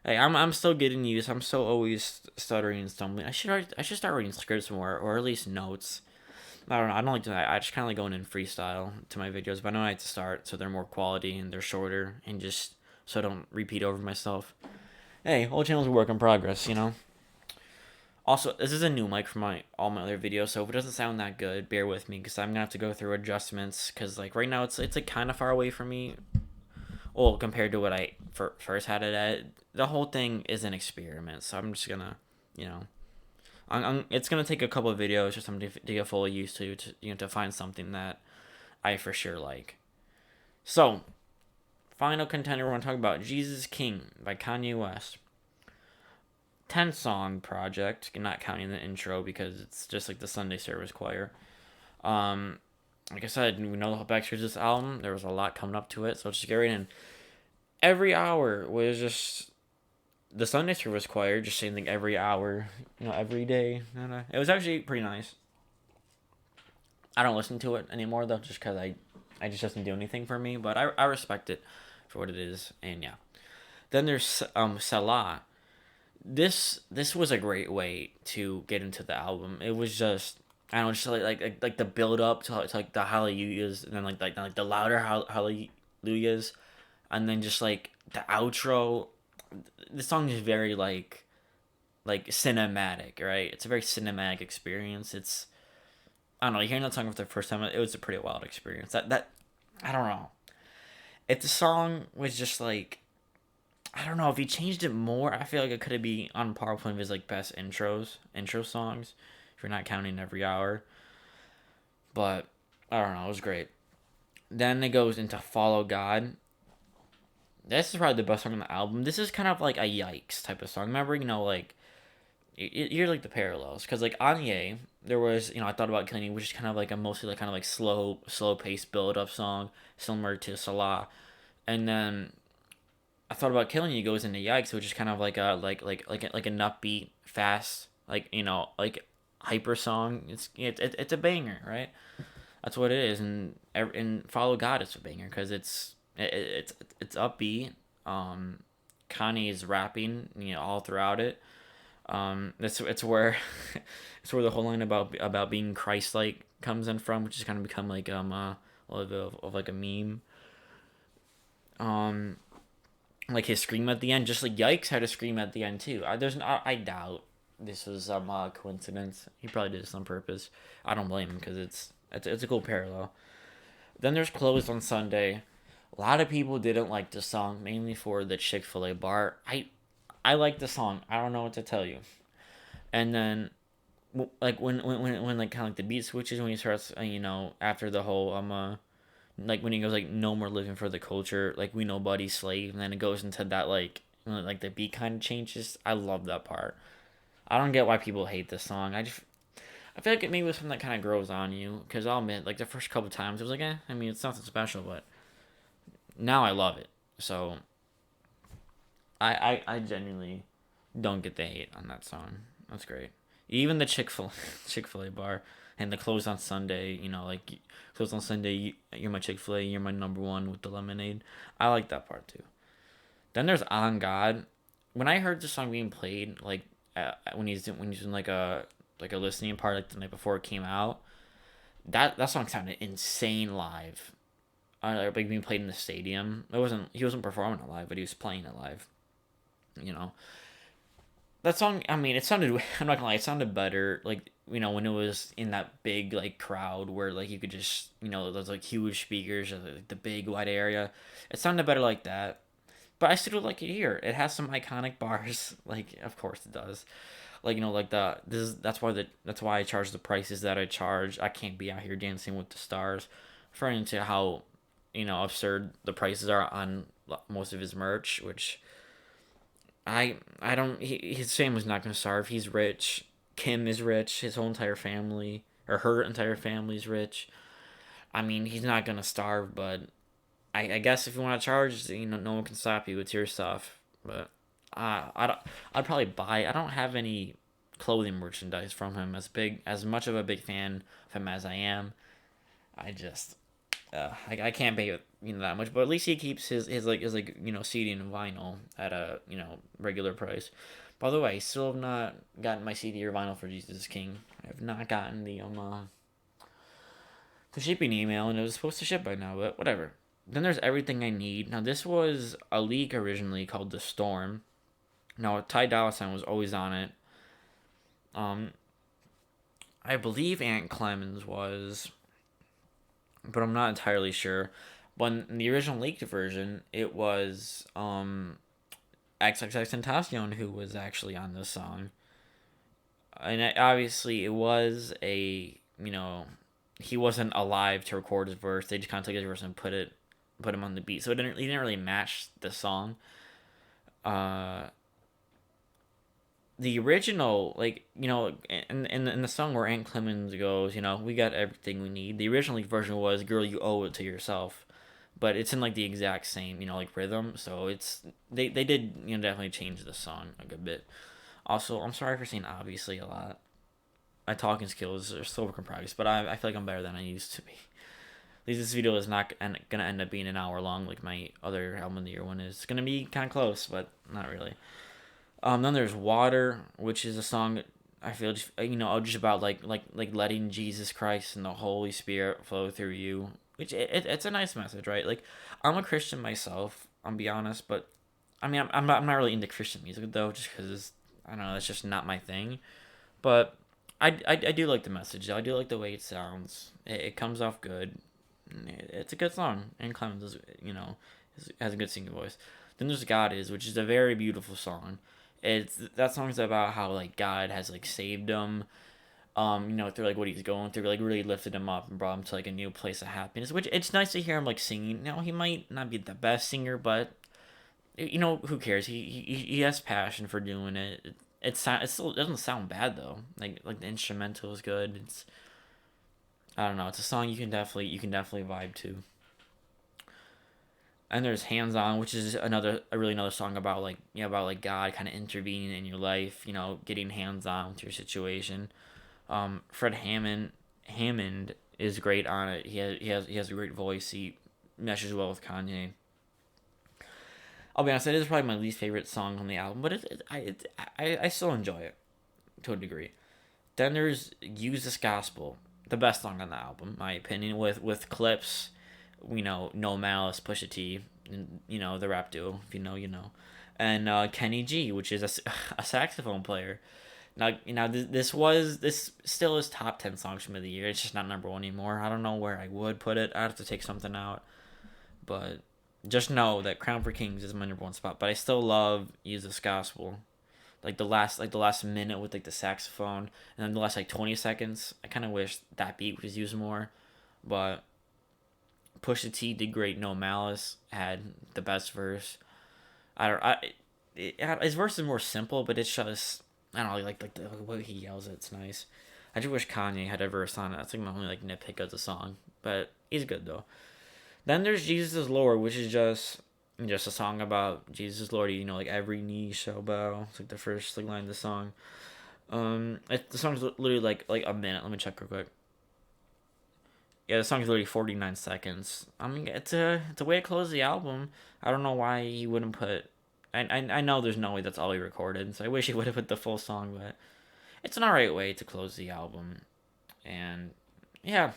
Hey, I'm still getting used. I'm still always stuttering and stumbling. I should start writing scripts more, or at least notes. I don't know. I don't like doing that. I just kind of like going in freestyle to my videos, but I know I have to start so they're more quality and they're shorter and just so I don't repeat over myself. Hey, whole channel's a work in progress. Also, this is a new mic for all my other videos, so if it doesn't sound that good, bear with me because I'm gonna have to go through adjustments because like right now it's like kind of far away from me. Well, compared to what I first had it at, the whole thing is an experiment. So I'm just gonna, you know, it's gonna take a couple of videos or something to get fully used to find something that I for sure like. So, final contender we're gonna talk about Jesus King by Kanye West. 10-song project, not counting the intro because it's just like the Sunday service choir. Like I said, we know the whole backstory of this album. There was a lot coming up to it, so let's just get right in. Every hour was just the Sunday service choir, just saying like every hour, every day. It was actually pretty nice. I don't listen to it anymore though, just because I just doesn't do anything for me. But I respect it for what it is, and yeah. Then there's Salah. This was a great way to get into the album. It was just I don't know, just like the build up to like the hallelujahs, and then like the louder hallelujahs, and then just like the outro. The song is very like cinematic, right? It's a very cinematic experience. It's I don't know. Hearing that song for the first time, it was a pretty wild experience. That I don't know. If the song was just like I don't know if he changed it more, I feel like it could be on par with one of his like best intro songs. If you're not counting every hour, but I don't know. It was great. Then it goes into Follow God. This is probably the best song on the album. This is kind of like a yikes type of song. Remember, like you're like the parallels because like Anye, there was I thought about killing you, which is kind of like a mostly like kind of like slow paced build up song similar to Salah, and then I thought about killing you goes into Yikes, which is kind of like a like an upbeat fast like like hyper song. It's a banger, right? That's what it is, and Follow God is a banger because it's upbeat. Um, Kanye is rapping, all throughout it. It's where it's where the whole line about being Christ-like comes in from, which has kind of become like a little bit of like a meme. Um, like his scream at the end, just like Yikes had a scream at the end too. I doubt this was some coincidence. He probably did this on purpose. I don't blame him because it's a cool parallel. Then there's Closed on Sunday. A lot of people didn't like the song, mainly for the Chick-fil-A bar. I like the song. I don't know what to tell you. And then like when like kind of like the beat switches when he starts after the whole like when he goes like no more living for the culture, like we nobody slave, and then it goes into that like the beat kind of changes. I love that part. I don't get why people hate this song. I feel like it maybe was something that kind of grows on you because I'll admit like the first couple times it was like I mean it's nothing special, but now I love it. So I genuinely don't get the hate on that song. That's great. Even the Chick-fil-A bar and the Close on Sunday, like Close on Sunday, you're my Chick-fil-A, you're my number one with the lemonade. I like that part too. Then there's On God. When I heard the song being played, like when he's in like a listening part like the night before it came out, that song sounded insane live. Like being played in the stadium. He wasn't performing it live, but he was playing it live. You know, that song. I mean, it sounded. I'm not gonna lie, it sounded better. Like when it was in that big like crowd where like you could just those like huge speakers or the big wide area. It sounded better like that. But I still like it here. It has some iconic bars. Like of course it does. Like like that's why I charge the prices that I charge. I can't be out here dancing with the stars, referring to how absurd the prices are on most of his merch, which I don't. His family's not gonna starve. He's rich. Kim is rich. His whole entire family or her entire family's rich. I mean, he's not gonna starve, but I guess if you want to charge, no one can stop you. It's your stuff. But I don't. I'd probably buy. I don't have any clothing merchandise from him. As much of a big fan of him as I am, I just I can't pay that much, but at least he keeps his CD and vinyl at a regular price. By the way, I still have not gotten my CD or vinyl for Jesus is King. I have not gotten the shipping email, and it was supposed to ship by now, but whatever. Then there's Everything I Need. Now this was a leak originally called The Storm. Now Ty Dolla $ign was always on it. Um, I believe Aunt Clemens was, but I'm not entirely sure. But in the original leaked version, it was XXXTentacion who was actually on this song, and obviously it was he wasn't alive to record his verse. They just kind of took his verse and put him on the beat, so he didn't really match the song. Uh, the original, in the song where Aunt Clemens goes, we got everything we need. The original version was "Girl, you owe it to yourself," but it's in like the exact same, like rhythm. So they did definitely change the song a good bit. Also, I'm sorry for saying obviously a lot. My talking skills are still work in progress, but I feel like I'm better than I used to be. At least this video is not gonna end up being an hour long like my other album of the year one is. It's gonna be kind of close, but not really. Then there's Water, which is a song I feel just just about like letting Jesus Christ and the Holy Spirit flow through you, which it's a nice message, right? Like I'm a Christian myself, I'll be honest, but I mean I'm not really into Christian music though, just because I don't know, that's just not my thing. But I do like the message. I do like the way it sounds. It comes off good. It's a good song, and Clemens has a good singing voice. Then there's God Is, which is a very beautiful song. It's that song's about how like God has like saved him, through like what he's going through, like really lifted him up and brought him to like a new place of happiness. Which it's nice to hear him like singing. Now he might not be the best singer, but who cares? He has passion for doing it. It still doesn't sound bad though. Like the instrumental is good. It's I don't know. It's a song you can definitely vibe to. And there's Hands On, which is another song about about like God kind of intervening in your life. Getting hands on with your situation. Fred Hammond is great on it. He has a great voice. He meshes well with Kanye. I'll be honest, it is probably my least favorite song on the album, but I still enjoy it to a degree. Then there's Use This Gospel, the best song on the album, my opinion, with Clips, No Malice, Pusha T, and, the rap duo, if you know, you know. And Kenny G, which is a saxophone player. Now this still is top 10 songs from the year. It's just not number one anymore. I don't know where I would put it. I'd have to take something out. But just know that Crown for Kings is my number one spot. But I still love Use This Gospel. Like the last minute with like the saxophone, and then the last like 20 seconds. I kind of wish that beat was used more, but Pusha T did great. No Malice had the best verse. I don't his verse is more simple, but it's just I don't know like the way he yells it. It's nice. I just wish Kanye had a verse on it. That's like my only like nitpick of the song, but he's good though. Then there's Jesus is Lord, which is just a song about Jesus is Lord. Like every knee shall bow. It's like the first like line of the song. The song's literally like a minute. Let me check real quick. Yeah, the song's literally 49 seconds. I mean, it's a way to close the album. I don't know why he wouldn't put. I know there's no way that's all he recorded, so I wish he would have put the full song, but it's an alright way to close the album. And yeah,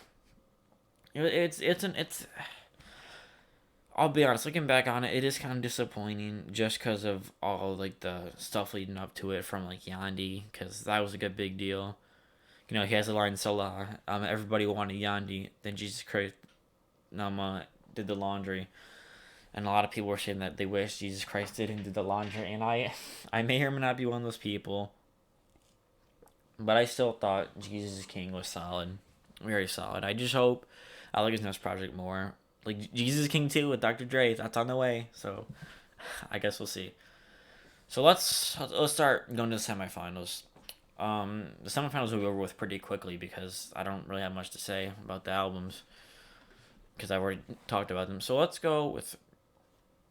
it's. I'll be honest, looking back on it, it is kind of disappointing just because of all like the stuff leading up to it from like Yandi, because that was a good big deal. He has a line Salah. Everybody wanted Yandi, then Jesus Christ did the laundry, and a lot of people were saying that they wish Jesus Christ didn't do the laundry, and I may or may not be one of those people, but I still thought Jesus is King was solid, very solid. I just hope I like his next project more. Like Jesus King 2 with Dr. Dre, that's on the way. So I guess we'll see. So let's start going to the semifinals. The semifinals will be over with pretty quickly because I don't really have much to say about the albums because I've already talked about them. So let's go with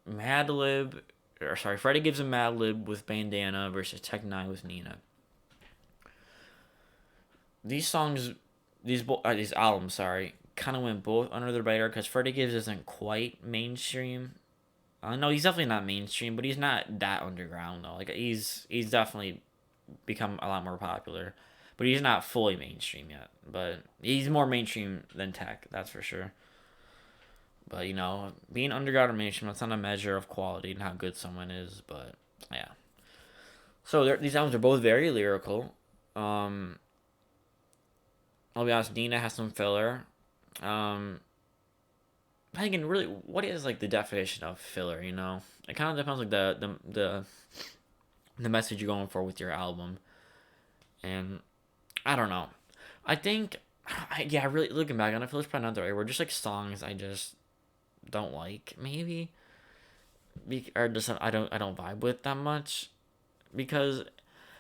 Freddie Gibbs and Madlib with Bandana versus Tech Nine with Nina. These songs, these albums, kind of went both under the radar because Freddie Gibbs isn't quite mainstream. No, he's definitely not mainstream, but he's not that underground though. Like he's definitely become a lot more popular, but he's not fully mainstream yet. But he's more mainstream than Tech, that's for sure. But being underground or mainstream, that's not a measure of quality and how good someone is. But yeah. So these albums are both very lyrical. I'll be honest, Nina has some filler. Again, really, what is like the definition of filler? It kind of depends like the message you're going for with your album, and I don't know. I think, yeah, really looking back on it, feels probably not the right word. Just like songs, I just don't like maybe, or just I don't vibe with that much, because,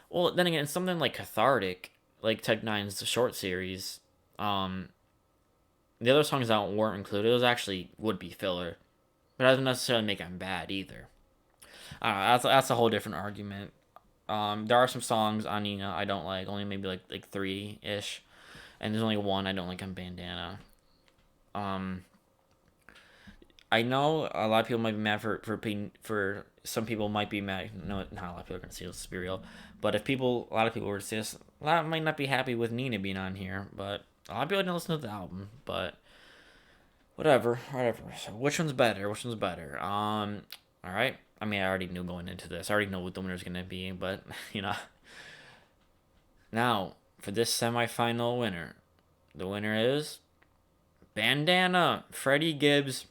well, then again, it's something like cathartic, like Tech Nine's short series. The other songs that weren't included, those actually would be filler, but that doesn't necessarily make them bad either. I don't know, that's a whole different argument. There are some songs on Nina I don't like, only maybe like three ish, and there's only one I don't like on Bandana. Um, I know a lot of people might be mad for being for some people might be mad. No, not a lot of people are gonna see this. Let's be real. But if a lot of people were to see this, a lot might not be happy with Nina being on here. But a lot of people didn't listen to the album. But whatever, whatever. So which one's better? Which one's better? All right. I mean, I already knew going into this. I already know what the winner's gonna be. But you know, now for this semifinal winner, the winner is Bandana, Freddie Gibbs,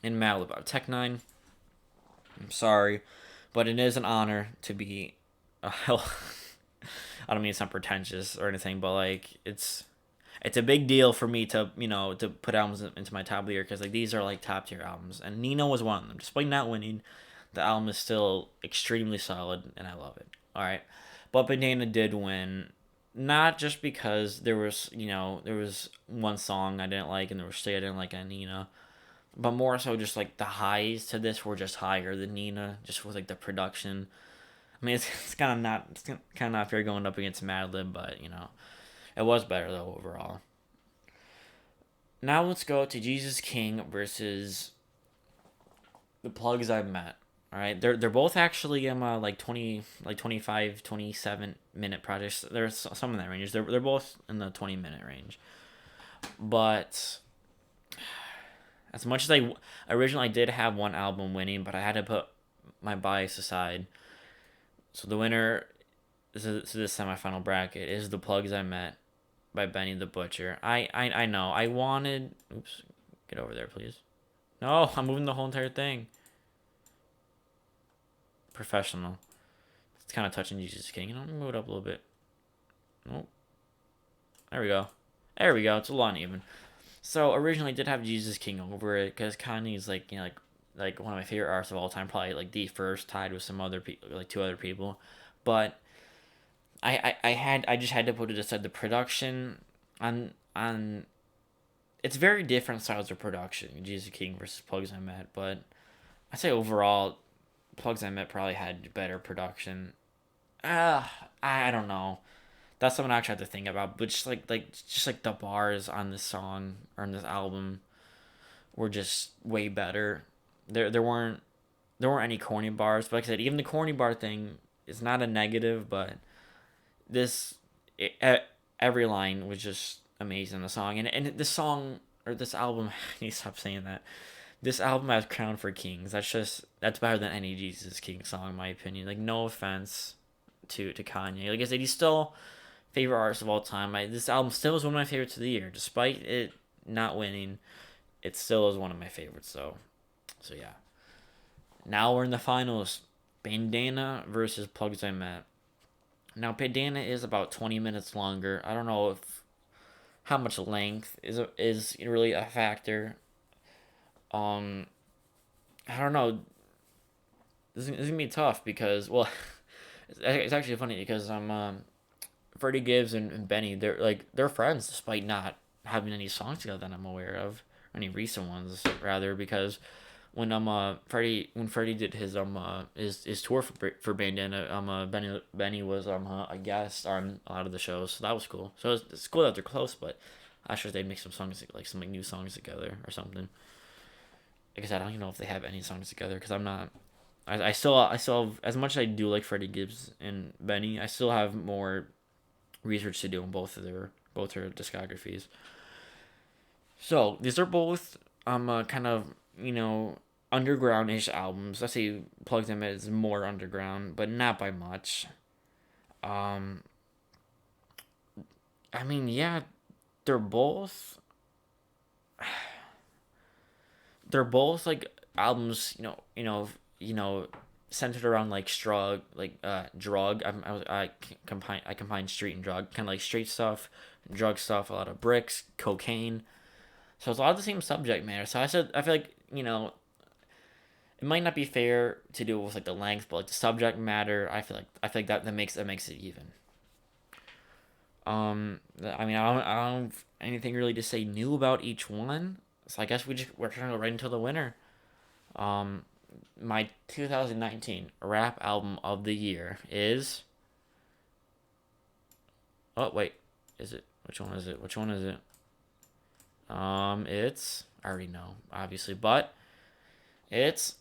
in Malibu. Tech Nine. I'm sorry, but it is an honor to be. I don't mean it's not pretentious or anything, but like it's a big deal for me to to put albums into my top of the year because like these are like top tier albums, and Nino was one of them. Despite not winning, the album is still extremely solid, and I love it. All right, but Banana did win. Not just because there was one song I didn't like and there was three I didn't like on Nina, but more so just like the highs to this were just higher than Nina, just with like the production. I mean, it's kind of not fair going up against Madlib, but it was better though overall. Now let's go to Jesus King versus the Plugs I've Met. All right, they're both actually like 25, 27 minute projects. There's some in that range. They're both in the 20-minute range, but as much as I originally did have one album winning, but I had to put my bias aside. So the winner to this semifinal bracket is The Plugs I Met by Benny the Butcher. I know. I wanted... Oops. Get over there, please. No, I'm moving the whole entire thing. Professional. It's kind of touching Jesus King. Let me move it up a little bit. Nope. There we go. There we go. It's a lot uneven. So originally I did have Jesus King over it because Kanye's like like one of my favorite artists of all time, probably like the first, tied with some other people, like two other people. But I just had to put it aside. The production on it's very different styles of production. Jesus King versus Plugs I Met, but I'd say overall Plugs I Met probably had better production. I don't know. That's something I actually have to think about. But just like the bars on this song or on this album were just way better. There weren't any corny bars. But like I said, even the corny bar thing is not a negative. But this every line was just amazing in the song. And this song or this album, I need to stop saying that. This album has Crown for Kings. That's better than any Jesus King song in my opinion. Like no offense to Kanye. Like I said, he's still favorite artist of all time. This album still is one of my favorites of the year, despite it not winning. It still is one of my favorites. So yeah. Now we're in the finals. Bandana versus Plugs I Met. Now Bandana is about 20 minutes longer. I don't know if how much length is really a factor. I don't know. This is gonna be tough because it's actually funny because Freddie Gibbs and Benny, they're friends despite not having any songs together that I'm aware of, any recent ones rather. Because when Freddie did his tour for Bandana, Benny was a guest on a lot of the shows, so that was cool. So it's cool that they're close, but I should they'd make some songs like some new songs together or something. Because I don't even know if they have any songs together because I'm not. I still have, as much as I do like Freddie Gibbs and Benny, I still have more research to do on both their discographies. So these are both kind of underground-ish albums. I say Plug Them is more underground, but not by much. Um, I mean, yeah, they're both they're both like albums. Centered around like drug. I combine street and drug, kind of like street stuff, drug stuff, a lot of bricks, cocaine. So it's a lot of the same subject matter. So I feel like it might not be fair to do it with like the length, but like the subject matter, I feel like that makes it even. I mean, I don't have anything really to say new about each one. So I guess we're trying to go right into the winner. Um, my 2019 rap album of the year is. Oh wait, is it? Which one is it? It's I already know, obviously, but It's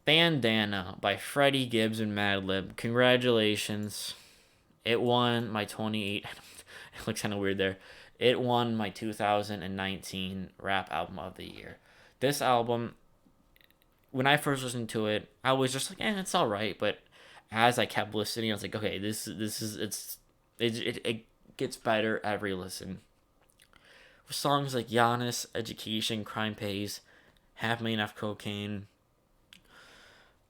Bandana by Freddie Gibbs and Madlib. Congratulations. It won my 28. It looks kind of weird there. It won my 2019 rap album of the year. This album, when I first listened to it, I was just like, it's all right. But as I kept listening, I was like, okay, this is it gets better every listen. With songs like Giannis, Education, Crime Pays, Half Million Off Cocaine.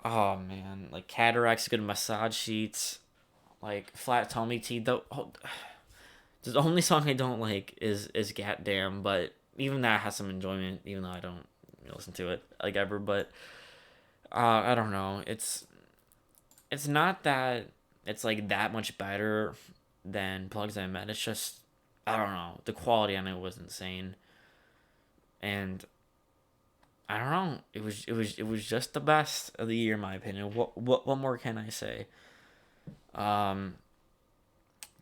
Oh man, like Cataracts, Good Massage Sheets, like Flat Tummy Tea. The only song I don't like is Gat Damn, but even that has some enjoyment, even though I don't listen to it like ever. But I don't know. It's not that it's like that much better than Plugs I Met. It's just I don't know. The quality on it was insane, and I don't know. It was just the best of the year in my opinion. What more can I say? Um,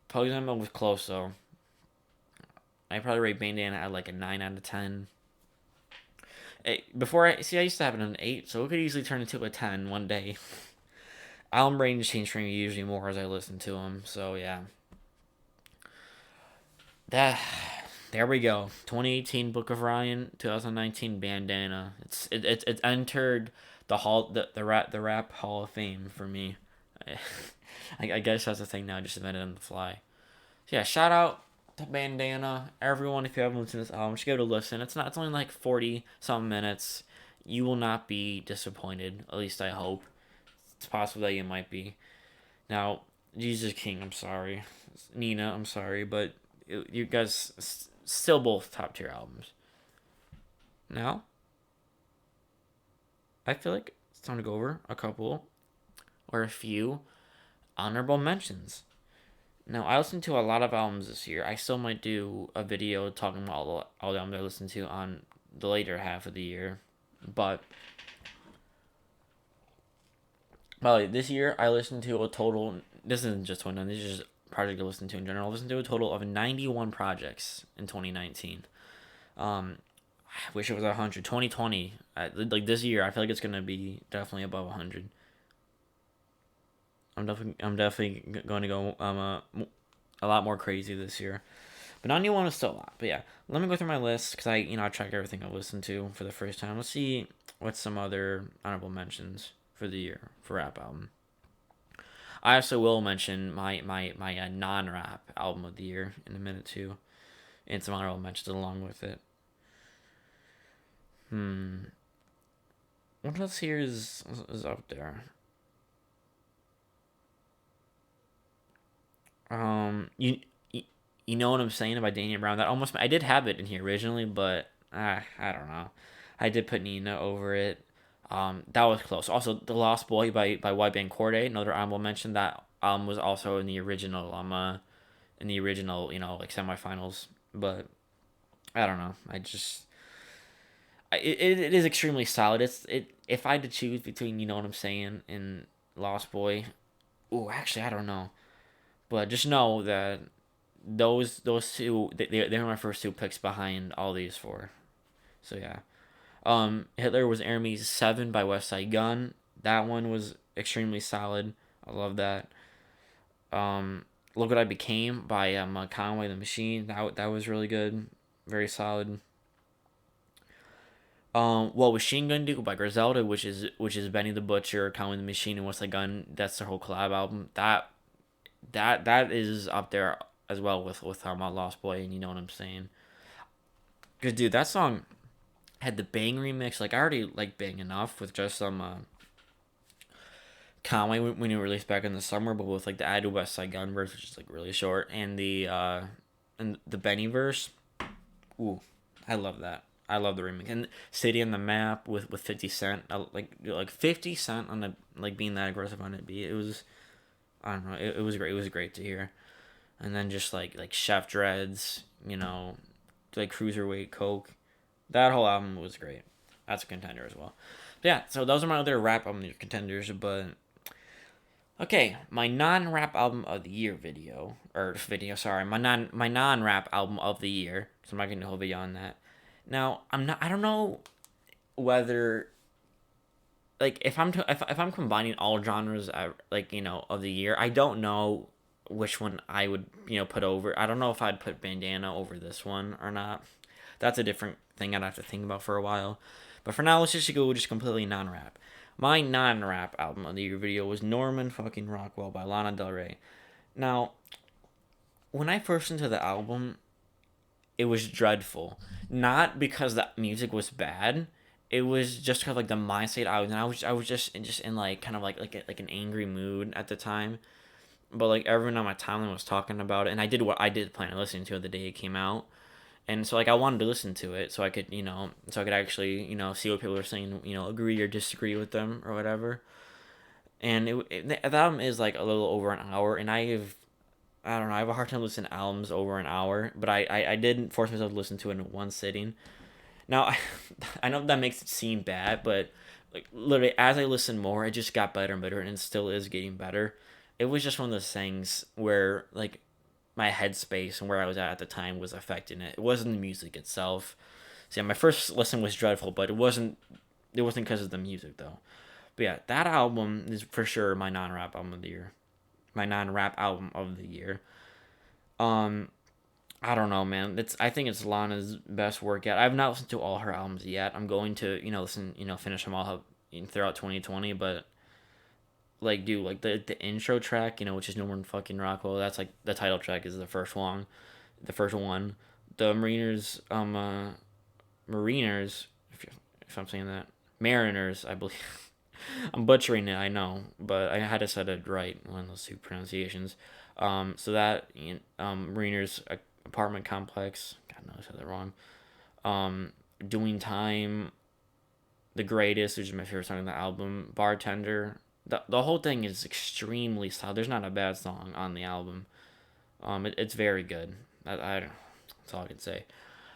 Plugs I Met was close though. I probably rate Bandana at like a 9 out of 10. Before I used to have it an 8, so it could easily turn into a 10 one day. Album range change for me usually more as I listen to them. So yeah, that there we go. 2018 Book of Ryan, 2019 Bandana. It's entered the rap Hall of Fame for me. I guess that's the thing now. I just invented on the fly. So yeah, shout out to Bandana. Everyone, if you haven't listened to this album, just go to listen. It's only like 40 some minutes. You will not be disappointed. At least I hope. It's possible that you might be. Now, Jesus King, I'm sorry. Nina, I'm sorry, but you guys still both top tier albums. Now, I feel like it's time to go over a couple or a few honorable mentions. Now, I listened to a lot of albums this year. I still might do a video talking about all the albums I listened to on the later half of the year. But, well, this year I listened to a total. This isn't just one, this is just project I listened to in general. I listened to a total of 91 projects in 2019. I wish it was 100. 2020, like this year, I feel like it's gonna be definitely above 100. I'm definitely going to go a lot more crazy this year. But 91 is still a lot. But yeah, let me go through my list because I track everything I listened to for the first time. Let's see what's some other honorable mentions for the year for rap album. I also will mention my non rap album of the year in a minute too, and some honorable mentions along with it. What else here is up there? You you know what I'm saying about Daniel Brown? That almost I did have it in here originally, but I don't know. I did put Nina over it. That was close. Also, The Lost Boy by White Band Corday, another honorable mention. That was also in the original like semifinals. But I don't know. It is extremely solid. If I had to choose between you know what I'm saying and Lost Boy, oh actually I don't know. But just know that those two they were my first two picks behind all these four. So yeah. Hitler was Aramis 7 by West Side Gun. That one was extremely solid. I love that. Look What I Became by Conway the Machine. That was really good. Very solid. What Machine Gun Do by Griselda, which is Benny the Butcher, Conway the Machine, and West Side Gun. That's their whole collab album. That is up there as well with Lost Boy, and you know what I'm saying. Cause dude, that song had the Bang remix. Like I already like Bang enough with just some Conway when it released back in the summer, but with like the added West Side Gun verse, which is like really short, and the Benny verse. Ooh, I love that. I love the remix and City on the Map with 50 Cent. Like 50 Cent on the like being that aggressive on it beat. It was I don't know. It was great. It was great to hear. And then just like Chef Dreads, like Cruiserweight Coke. That whole album was great. That's a contender as well. But yeah, so those are my other rap album contenders. But okay, my non-rap album of the year video. Sorry, my non rap album of the year. So I'm not gonna do a whole video on that. Now I don't know whether like if I'm combining all genres, like of the year, I don't know which one I would put over. I don't know if I'd put Bandana over this one or not. That's a different thing I'd have to think about for a while. But for now, let's just go just completely non-rap. My non-rap album of the year video was Norman fucking Rockwell by Lana Del Rey. Now, when I first listened to the album, it was dreadful. Not because the music was bad. It was just kind of like the mindset I was in. I was just in like kind of like an angry mood at the time. But like everyone on my timeline was talking about it, and I did plan on listening to it the day it came out. And so like I wanted to listen to it so I could actually see what people were saying, agree or disagree with them or whatever. And the album is like a little over an hour, and I don't know, I have a hard time listening to albums over an hour, but I did force myself to listen to it in one sitting. Now I know that makes it seem bad, but like literally as I listened more, it just got better and better, and it still is getting better. It was just one of those things where like my headspace and where I was at the time was affecting it. It wasn't the music itself. See, my first listen was dreadful, but it wasn't. It wasn't because of the music though. But yeah, that album is for sure my non-rap album of the year. My non-rap album of the year. Um, I don't know, man. I think it's Lana's best work yet. I've not listened to all her albums yet. I'm going to finish them all up throughout 2020. But like, dude, like the intro track, which is Norman fucking Rockwell. That's like the title track is the first one. The first one. The Mariners, if I'm saying that, Mariners, I believe. I'm butchering it, I know, but I had to set it right, one of those two pronunciations. So that Mariner's apartment complex. God knows I said that wrong. Doing time, the greatest, which is my favorite song on the album. Bartender. The whole thing is extremely solid. There's not a bad song on the album. It's very good. That's all I can say.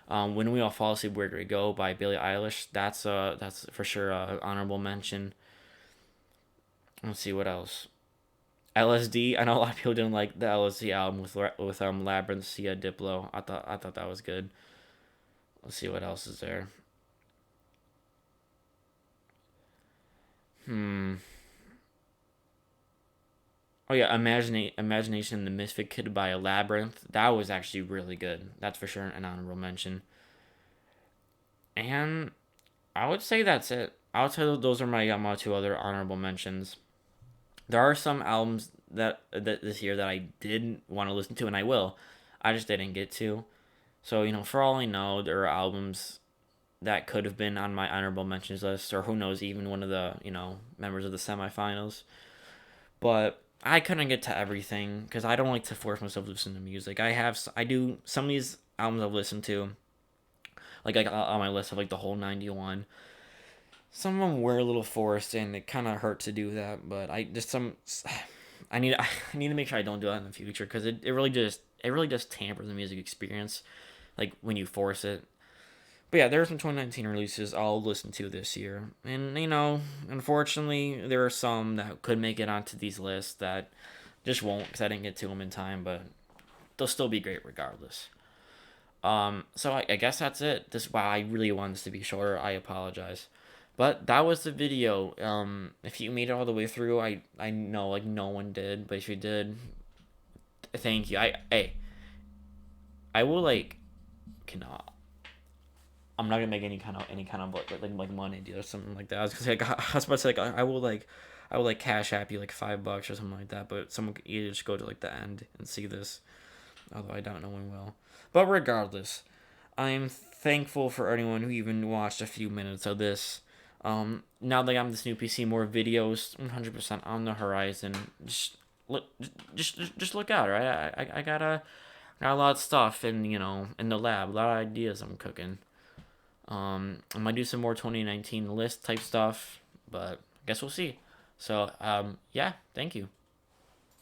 When We All Fall Asleep, Where Do We Go by Billie Eilish. That's for sure a honorable mention. Let's see what else. LSD. I know a lot of people didn't like the LSD album with Labyrinth, Sia, Diplo. I thought that was good. Let's see what else is there. Hmm. Oh yeah, Imagination and the Misfit Kid by Labyrinth. That was actually really good. That's for sure an honorable mention. And I would say that's it. I would say those are my two other honorable mentions. There are some albums that this year that I didn't want to listen to, and I will. I just didn't get to. So for all I know, there are albums that could have been on my honorable mentions list, or who knows, even one of the members of the semifinals. But I couldn't get to everything because I don't like to force myself to listen to music. I do some of these albums I've listened to, like on my list of like the whole 91. Some of them were a little forced, and it kind of hurt to do that. But I need I need to make sure I don't do that in the future because it really just tampers the music experience, like when you force it. But yeah, there are some 2019 releases I'll listen to this year, and unfortunately, there are some that could make it onto these lists that just won't because I didn't get to them in time. But they'll still be great regardless. So I guess that's it. This Wow, I really want this to be shorter. I apologize. But that was the video. If you made it all the way through, I know like no one did, but if you did, thank you. I will like cannot. I'm not gonna make any kind of like money deal or something like that. I was gonna say I was about to say like I will like cash app you like $5 or something like that. But someone could either just go to like the end and see this, although I don't know when will. But regardless, I'm thankful for anyone who even watched a few minutes of this. Now that I'm this new PC, more videos, 100% on the horizon. Just look out, right? I got a lot of stuff in the lab, a lot of ideas I'm cooking. I might do some more 2019 list type stuff, but I guess we'll see. So, yeah, thank you.